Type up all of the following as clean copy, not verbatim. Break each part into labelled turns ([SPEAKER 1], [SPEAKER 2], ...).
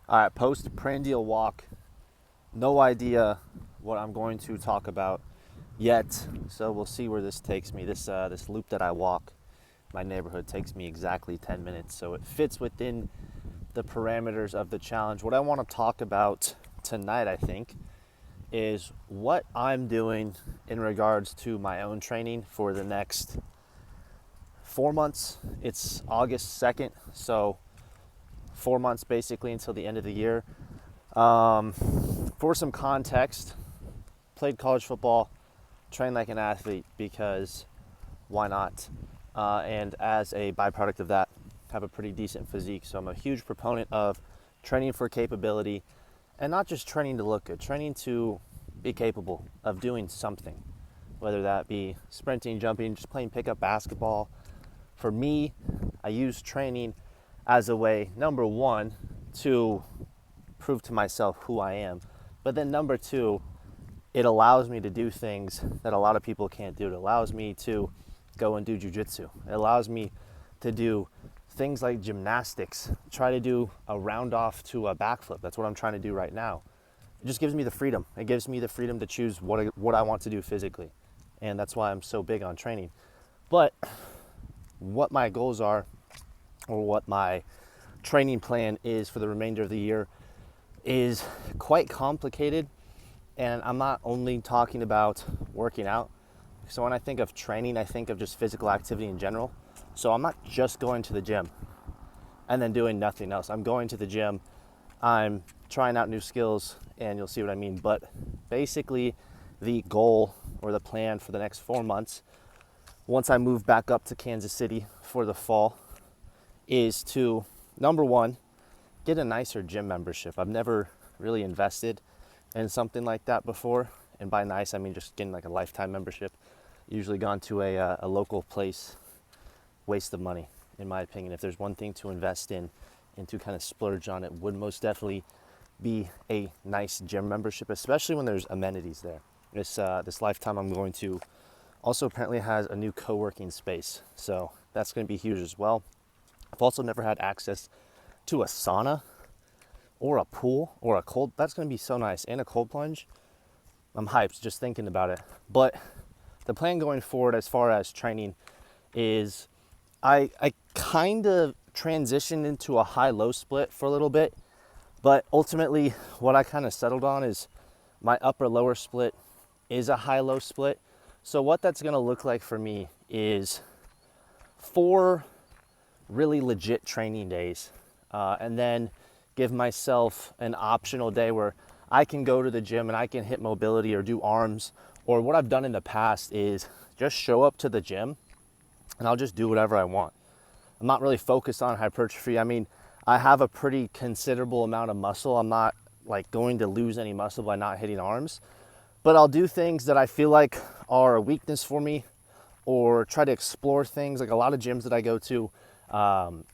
[SPEAKER 1] All right, post-prandial walk. No idea what I'm going to talk about yet, so we'll see where this takes me. This loop that I walk, my neighborhood, takes me exactly 10 minutes, so it fits within the parameters of the challenge. What I want to talk about tonight, I think, is what I'm doing in regards to my own training for the next 4 months. It's August 2nd, so 4 months basically until the end of the year. For some context, played college football, trained like an athlete because why not? And as a byproduct of that, have a pretty decent physique. So I'm a huge proponent of training for capability and not just training to look good, training to be capable of doing something, whether that be sprinting, jumping, just playing pickup basketball. For me, I use training as a way, number one, to prove to myself who I am. But then number two, it allows me to do things that a lot of people can't do. It allows me to go and do jujitsu. It allows me to do things like gymnastics, try to do a round off to a backflip. That's what I'm trying to do right now. It just gives me the freedom. It gives me the freedom to choose what I want to do physically. And that's why I'm so big on training. But what my goals are, or what my training plan is for the remainder of the year, is quite complicated. And I'm not only talking about working out. So when I think of training, I think of just physical activity in general. So I'm not just going to the gym and then doing nothing else. I'm going to the gym, I'm trying out new skills, and you'll see what I mean. But basically, the goal or the plan for the next 4 months, once I move back up to Kansas City for the fall, is to, number one, get a nicer gym membership. I've never really invested in something like that before. And by nice, I mean just getting like a lifetime membership. Usually gone to a local place. Waste of money, in my opinion. If there's one thing to invest in and to kind of splurge on, it would most definitely be a nice gym membership, especially when there's amenities there. This lifetime I'm going to also apparently has a new co-working space. So that's going to be huge as well. I've also never had access to a sauna or a pool or a cold. That's going to be so nice. And a cold plunge. I'm hyped just thinking about it. But the plan going forward as far as training is I kind of transitioned into a high-low split for a little bit. But ultimately, what I kind of settled on is my upper-lower split is a high-low split. So what that's going to look like for me is 4 really legit training days, and then give myself an optional day where I can go to the gym and I can hit mobility or do arms. Or what I've done in the past is just show up to the gym and I'll just do whatever I want. I'm not really focused on hypertrophy. I mean, I have a pretty considerable amount of muscle. I'm not like going to lose any muscle by not hitting arms, but I'll do things that I feel like are a weakness for me, or try to explore things. Like a lot of gyms that I go to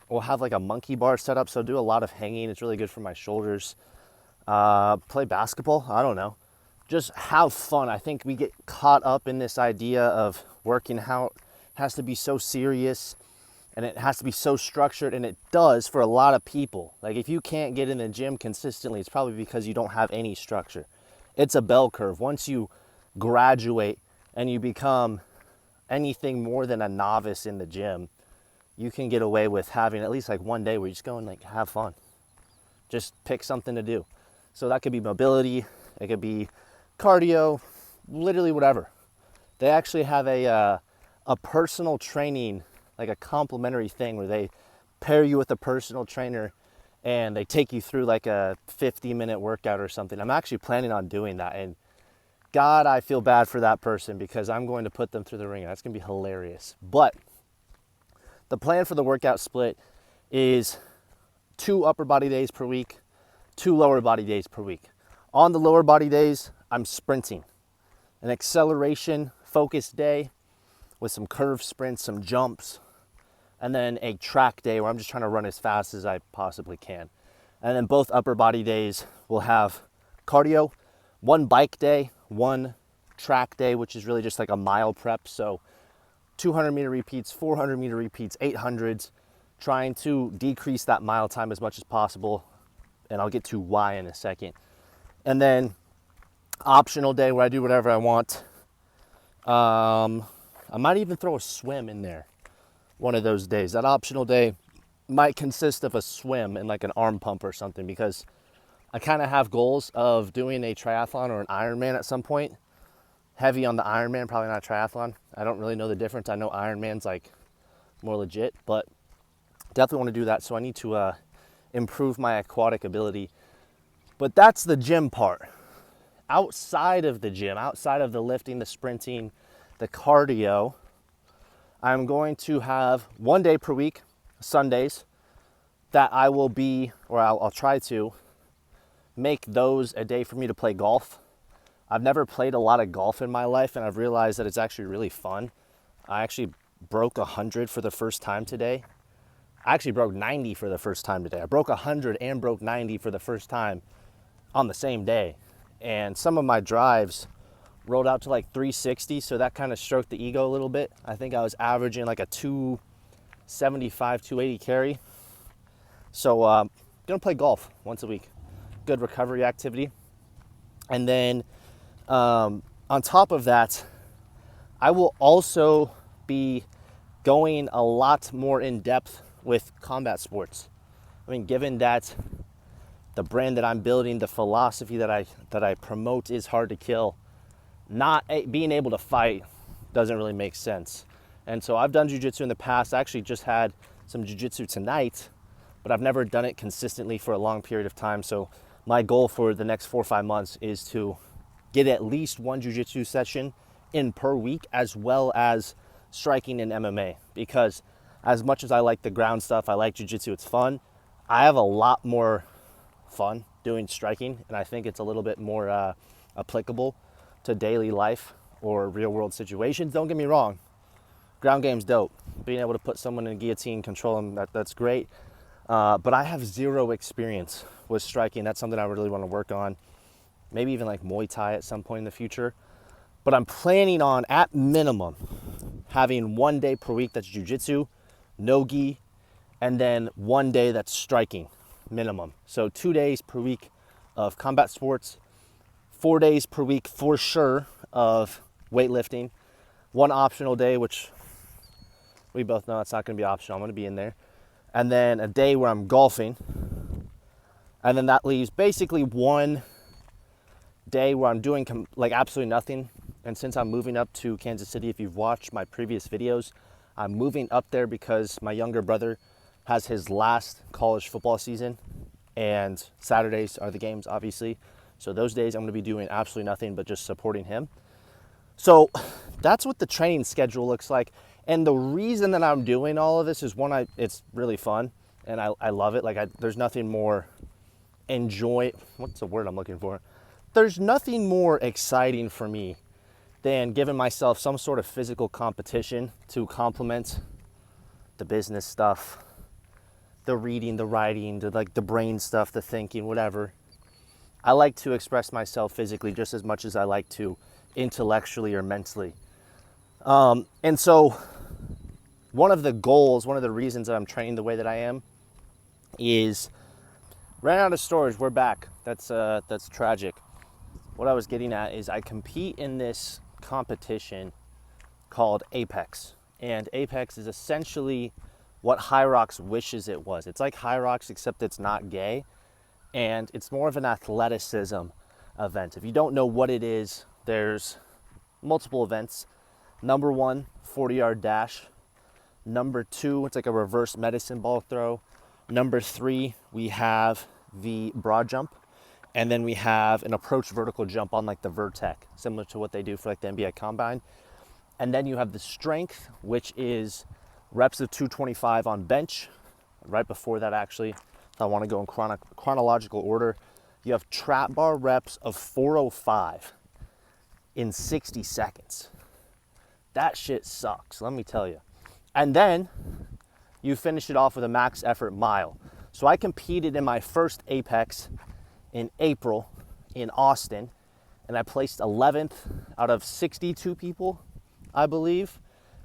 [SPEAKER 1] will have like a monkey bar set up, so I do a lot of hanging. It's really good for my shoulders. Play basketball, I don't know. Just have fun. I think we get caught up in this idea of working out has to be so serious and it has to be so structured, and it does for a lot of people. Like if you can't get in the gym consistently, it's probably because you don't have any structure. It's a bell curve. Once you graduate and you become anything more than a novice in the gym, you can get away with having at least like one day where you just go and like have fun. Just pick something to do. So that could be mobility, it could be cardio, literally whatever. They actually have a personal training, like a complimentary thing where they pair you with a personal trainer and they take you through like a 50-minute workout or something. I'm actually planning on doing that, and God, I feel bad for that person because I'm going to put them through the ringer. That's going to be hilarious. But the plan for the workout split is 2 upper body days per week, 2 lower body days per week. On the lower body days, I'm sprinting. An acceleration focused day with some curve sprints, some jumps, and then a track day where I'm just trying to run as fast as I possibly can. And then both upper body days will have cardio, 1 bike day, 1 track day, which is really just like a mile prep. So 200-meter repeats, 400-meter repeats, 800s, trying to decrease that mile time as much as possible and I'll get to why in a second. And then optional day where I do whatever I want. I might even throw a swim in there one of those days. That optional day might consist of a swim and like an arm pump or something, because I kind of have goals of doing a triathlon or an Ironman at some point. Heavy on the Ironman, probably not a triathlon. I don't really know the difference. I know Ironman's like more legit, but definitely want to do that. So I need to improve my aquatic ability. But that's the gym part. Outside of the gym, outside of the lifting, the sprinting, the cardio, I'm going to have one day per week, Sundays, that I will be, or I'll try to make those a day for me to play golf. I've never played a lot of golf in my life, and I've realized that it's actually really fun. I actually broke 100 for the first time today. I actually broke 90 for the first time today. I broke 100 and broke 90 for the first time on the same day. And some of my drives rolled out to like 360, so that kind of stroked the ego a little bit. I think I was averaging like a 275, 280 carry. So gonna play golf once a week. Good recovery activity. And then on top of that, I will also be going a lot more in depth with combat sports. I mean, given that the brand that I'm building, the philosophy that I promote is hard to kill, not being able to fight doesn't really make sense. And so I've done jiu-jitsu in the past. I actually just had some jiu-jitsu tonight, but I've never done it consistently for a long period of time. So my goal for the next 4 or 5 months is to get at least one jiu-jitsu session in per week, as well as striking in MMA. Because as much as I like the ground stuff, I like jiu-jitsu, it's fun, I have a lot more fun doing striking, and I think it's a little bit more applicable to daily life or real world situations. Don't get me wrong, ground game's dope. Being able to put someone in a guillotine, control them, that's great. But I have zero experience with striking. That's something I really want to work on. Maybe even like Muay Thai at some point in the future. But I'm planning on, at minimum, having one day per week that's jiu-jitsu, no gi, and then one day that's striking, minimum. So 2 days per week of combat sports, 4 days per week for sure of weightlifting, one optional day, which we both know it's not going to be optional. I'm going to be in there. And then a day where I'm golfing. And then that leaves basically one day where I'm doing like absolutely nothing. And since I'm moving up to Kansas City, if you've watched my previous videos, I'm moving up there because my younger brother has his last college football season, and Saturdays are the games, obviously. So those days I'm going to be doing absolutely nothing but just supporting him. So that's what the training schedule looks like. And the reason that I'm doing all of this is, one, it's really fun and I love it. Like there's nothing more what's the word I'm looking for? There's nothing more exciting for me than giving myself some sort of physical competition to complement the business stuff, the reading, the writing, the brain stuff, the thinking, whatever. I like to express myself physically just as much as I like to intellectually or mentally. And so one of the goals, one of the reasons that I'm training the way that I am is ran out of storage. We're back. That's tragic. What I was getting at is I compete in this competition called Apex. And Apex is essentially what High Rocks wishes it was. It's like High Rocks, except it's not gay. And it's more of an athleticism event. If you don't know what it is, there's multiple events. Number 1, 40-yard dash. Number 2, it's like a reverse medicine ball throw. Number 3, we have the broad jump. And then we have an approach vertical jump on like the Vertec, similar to what they do for like the NBA Combine. And then you have the strength, which is reps of 225 on bench. Right before that, actually, if I want to go in chronological order, you have trap bar reps of 405 in 60 seconds. That shit sucks, let me tell you. And then you finish it off with a max effort mile. So I competed in my first Apex in April in Austin, and I placed 11th out of 62 people, I believe.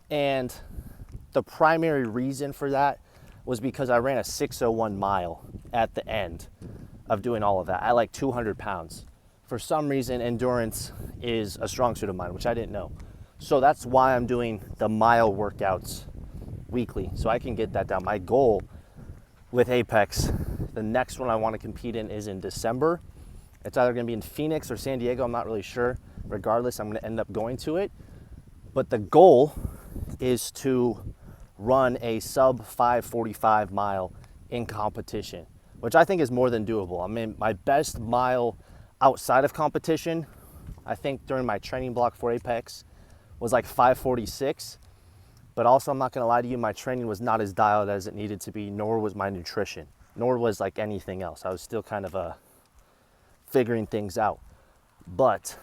[SPEAKER 1] And the primary reason for that was because I ran a 6:01 mile at the end. of doing all of that at like 200 pounds. For some reason, endurance is a strong suit of mine, which I didn't know. So that's why I'm doing the mile workouts weekly, so I can get that down. My goal with Apex, the next one I want to compete in is in December. It's either going to be in Phoenix or San Diego, I'm not really sure. Regardless, I'm going to end up going to it. But the goal is to run a sub 5:45 mile in competition, which I think is more than doable. I mean, my best mile outside of competition, I think during my training block for Apex, was like 5:46. But also, I'm not gonna lie to you, my training was not as dialed as it needed to be, nor was my nutrition, nor was like anything else. I was still kind of figuring things out. But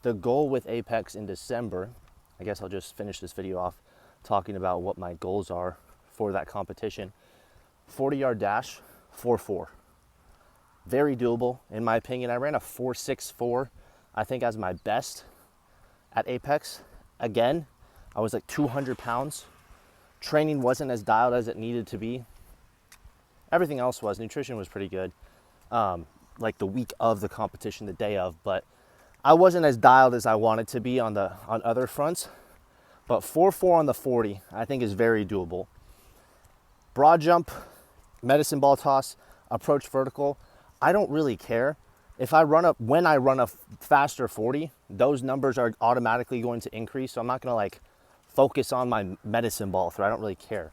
[SPEAKER 1] the goal with Apex in December, I guess I'll just finish this video off talking about what my goals are for that competition. 40-yard dash, 4.4. Very doable, in my opinion. I ran a 4.64, I think, as my best at Apex. Again, I was like 200 pounds. Training wasn't as dialed as it needed to be. Everything else was. Nutrition was pretty good. Like the week of the competition, the day of, but I wasn't as dialed as I wanted to be on other fronts. But 4.4 on the 40, I think, is very doable. Broad jump, medicine ball toss, approach vertical, I don't really care. When I run a faster 40, those numbers are automatically going to increase. So I'm not gonna like focus on my medicine ball throw. I don't really care.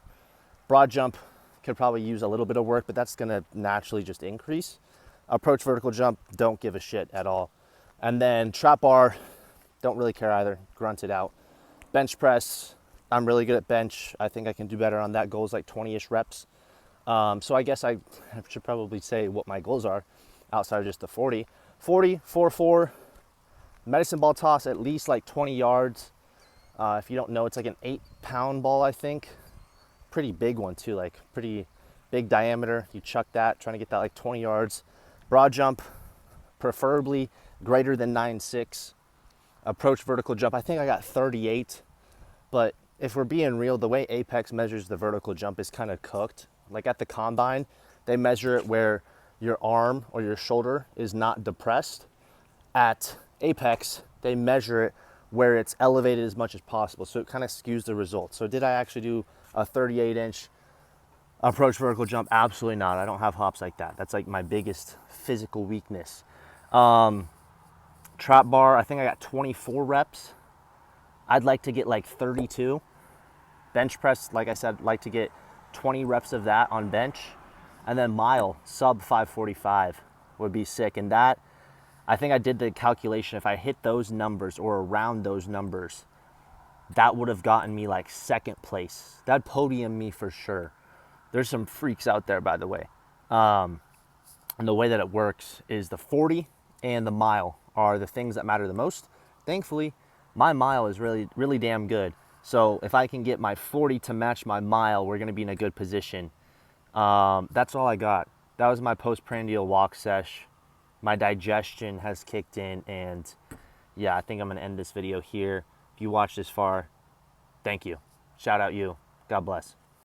[SPEAKER 1] Broad jump could probably use a little bit of work, but that's gonna naturally just increase. Approach vertical jump, don't give a shit at all. And then trap bar, don't really care either, grunt it out. Bench press, I'm really good at bench. I think I can do better on that. Goals like 20-ish reps. So I guess I should probably say what my goals are outside of just the 40. 40, 4.4, medicine ball toss at least like 20 yards. If you don't know, it's like an 8-pound ball, I think. Pretty big one too, like pretty big diameter. You chuck that, trying to get that like 20 yards. Broad jump, preferably greater than 9.6. Approach vertical jump, I think I got 38. But if we're being real, the way Apex measures the vertical jump is kind of cooked. Like at the combine, they measure it where your arm or your shoulder is not depressed. At Apex, they measure it where it's elevated as much as possible. So it kind of skews the results. So did I actually do a 38-inch approach vertical jump? Absolutely not. I don't have hops like that. That's like my biggest physical weakness. Trap bar, I think I got 24 reps. I'd like to get like 32. Bench press, like I said, like to get 20 reps of that on bench. And then mile, sub 5:45 would be sick. And that, I think I did the calculation. If I hit those numbers or around those numbers, that would have gotten me like second place. That'd podium me for sure. There's some freaks out there, by the way. And the way that it works is the 40 and the mile are the things that matter the most. Thankfully, my mile is really, really damn good. So if I can get my 40 to match my mile, we're gonna be in a good position. That's all I got. That was my postprandial walk sesh. My digestion has kicked in, and yeah, I think I'm gonna end this video here. If you watched this far, thank you. Shout out you. God bless.